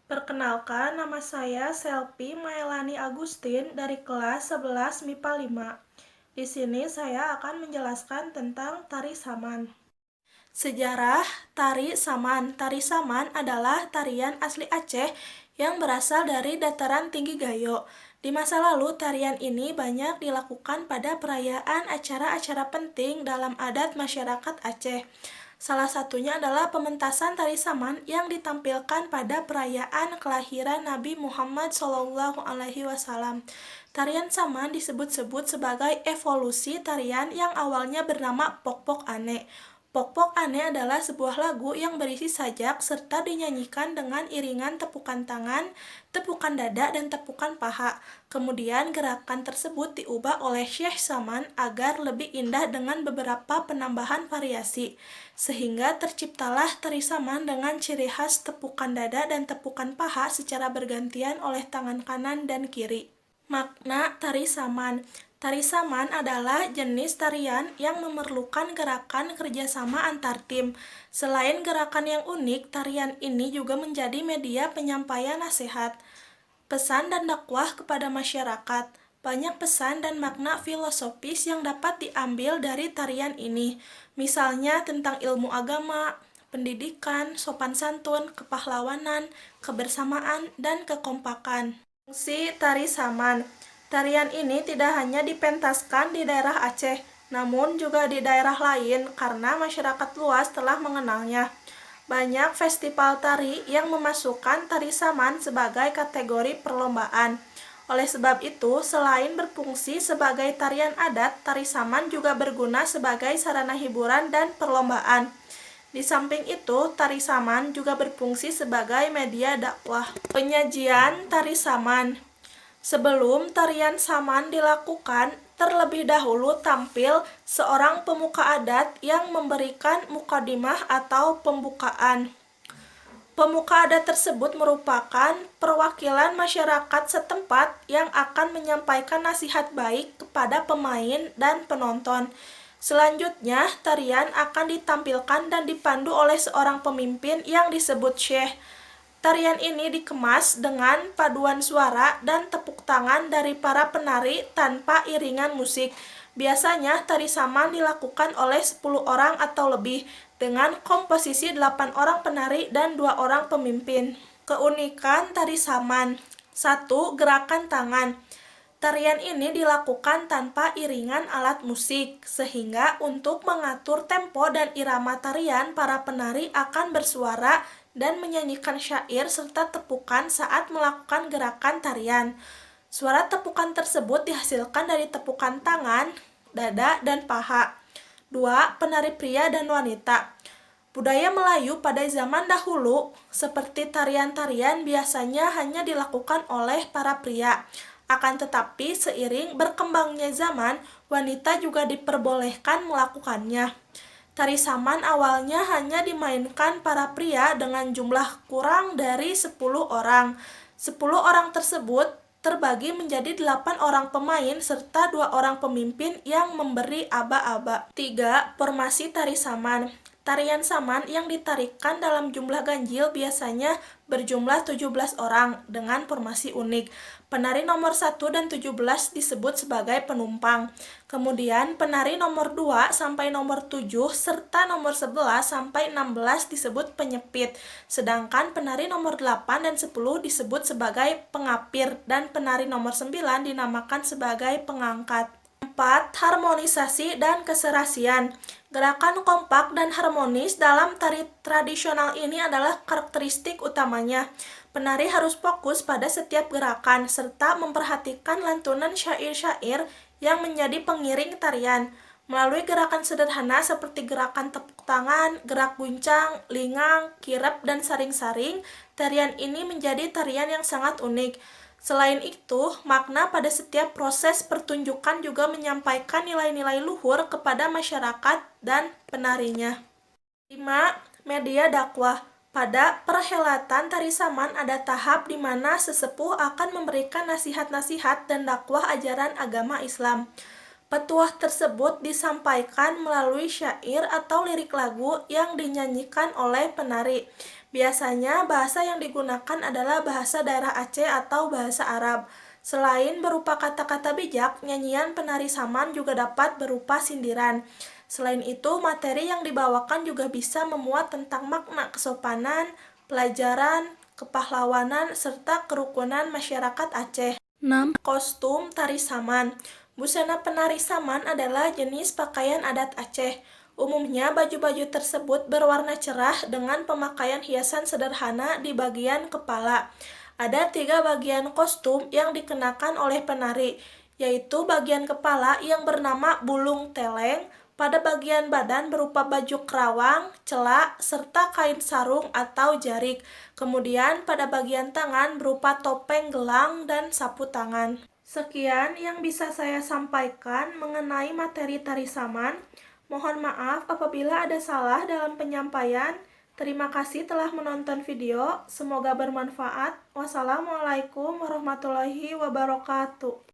Perkenalkan, nama saya Selvi Maelani Agustin dari kelas 11 MIPA 5. Di sini saya akan menjelaskan tentang tari saman. Sejarah tari saman. Tari saman adalah tarian asli Aceh yang berasal dari dataran tinggi Gayo. Di masa lalu, tarian ini banyak dilakukan pada perayaan acara-acara penting dalam adat masyarakat Aceh. Salah satunya adalah pementasan tari saman yang ditampilkan pada perayaan kelahiran Nabi Muhammad SAW. Tarian saman disebut-sebut sebagai evolusi tarian yang awalnya bernama Pok-Pok Ane. Pok-Pok Ane adalah sebuah lagu yang berisi sajak serta dinyanyikan dengan iringan tepukan tangan, tepukan dada, dan tepukan paha. Kemudian gerakan tersebut diubah oleh Syekh Saman agar lebih indah dengan beberapa penambahan variasi, sehingga terciptalah tari saman dengan ciri khas tepukan dada dan tepukan paha secara bergantian oleh tangan kanan dan kiri. Makna tari saman. Tari saman adalah jenis tarian yang memerlukan gerakan kerjasama antar tim. Selain gerakan yang unik, tarian ini juga menjadi media penyampaian nasihat, pesan dan dakwah kepada masyarakat. Banyak pesan dan makna filosofis yang dapat diambil dari tarian ini, misalnya tentang ilmu agama, pendidikan, sopan santun, kepahlawanan, kebersamaan, dan kekompakan. Fungsi tari saman. Tarian ini tidak hanya dipentaskan di daerah Aceh, namun juga di daerah lain karena masyarakat luas telah mengenalnya. Banyak festival tari yang memasukkan tari saman sebagai kategori perlombaan. Oleh sebab itu, selain berfungsi sebagai tarian adat, tari saman juga berguna sebagai sarana hiburan dan perlombaan. Di samping itu, tari saman juga berfungsi sebagai media dakwah. Penyajian tari saman. Sebelum tarian saman dilakukan, terlebih dahulu tampil seorang pemuka adat yang memberikan mukadimah atau pembukaan. Pemuka adat tersebut merupakan perwakilan masyarakat setempat yang akan menyampaikan nasihat baik kepada pemain dan penonton. Selanjutnya, tarian akan ditampilkan dan dipandu oleh seorang pemimpin yang disebut syekh. Tarian ini dikemas dengan paduan suara dan tepuk tangan dari para penari tanpa iringan musik. Biasanya tari saman dilakukan oleh 10 orang atau lebih dengan komposisi 8 orang penari dan 2 orang pemimpin. Keunikan tari saman. 1. Gerakan tangan. Tarian ini dilakukan tanpa iringan alat musik, sehingga untuk mengatur tempo dan irama tarian, para penari akan bersuara dan menyanyikan syair serta tepukan saat melakukan gerakan tarian. Suara tepukan tersebut dihasilkan dari tepukan tangan, dada, dan paha. 2. Penari pria dan wanita. Budaya Melayu pada zaman dahulu, seperti tarian-tarian biasanya hanya dilakukan oleh para pria. Akan tetapi, seiring berkembangnya zaman, wanita juga diperbolehkan melakukannya. Tari saman awalnya hanya dimainkan para pria dengan jumlah kurang dari 10 orang. 10 orang tersebut terbagi menjadi 8 orang pemain serta 2 orang pemimpin yang memberi aba-aba. 3. Formasi tari saman. Tarian saman yang ditarikan dalam jumlah ganjil biasanya berjumlah 17 orang dengan formasi unik. Penari nomor 1 dan 17 disebut sebagai penumpang. Kemudian penari nomor 2 sampai nomor 7 serta nomor 11 sampai 16 disebut penyepit. Sedangkan penari nomor 8 dan 10 disebut sebagai pengapir dan penari nomor 9 dinamakan sebagai pengangkat. 4. Harmonisasi dan keserasian. Gerakan kompak dan harmonis dalam tari tradisional ini adalah karakteristik utamanya. Penari harus fokus pada setiap gerakan, serta memperhatikan lantunan syair-syair yang menjadi pengiring tarian. Melalui gerakan sederhana seperti gerakan tepuk tangan, gerak guncang, lingang, kirap, dan saring-saring, tarian ini menjadi tarian yang sangat unik. Selain itu, makna pada setiap proses pertunjukan juga menyampaikan nilai-nilai luhur kepada masyarakat dan penarinya. 5. Media dakwah. Pada perhelatan tari saman ada tahap di mana sesepuh akan memberikan nasihat-nasihat dan dakwah ajaran agama Islam. Petuah tersebut disampaikan melalui syair atau lirik lagu yang dinyanyikan oleh penari. Biasanya bahasa yang digunakan adalah bahasa daerah Aceh atau bahasa Arab. Selain berupa kata-kata bijak, nyanyian penari saman juga dapat berupa sindiran. Selain itu, materi yang dibawakan juga bisa memuat tentang makna kesopanan, pelajaran, kepahlawanan, serta kerukunan masyarakat Aceh. 6. Kostum tari saman. Busana penari saman adalah jenis pakaian adat Aceh. Umumnya baju-baju tersebut berwarna cerah dengan pemakaian hiasan sederhana di bagian kepala. Ada 3 bagian kostum yang dikenakan oleh penari, yaitu bagian kepala yang bernama bulung teleng, pada bagian badan berupa baju kerawang, celak, serta kain sarung atau jarik. Kemudian pada bagian tangan berupa topeng gelang dan sapu tangan. Sekian yang bisa saya sampaikan mengenai materi tari saman. Mohon maaf apabila ada salah dalam penyampaian. Terima kasih telah menonton video. Semoga bermanfaat. Wassalamualaikum warahmatullahi wabarakatuh.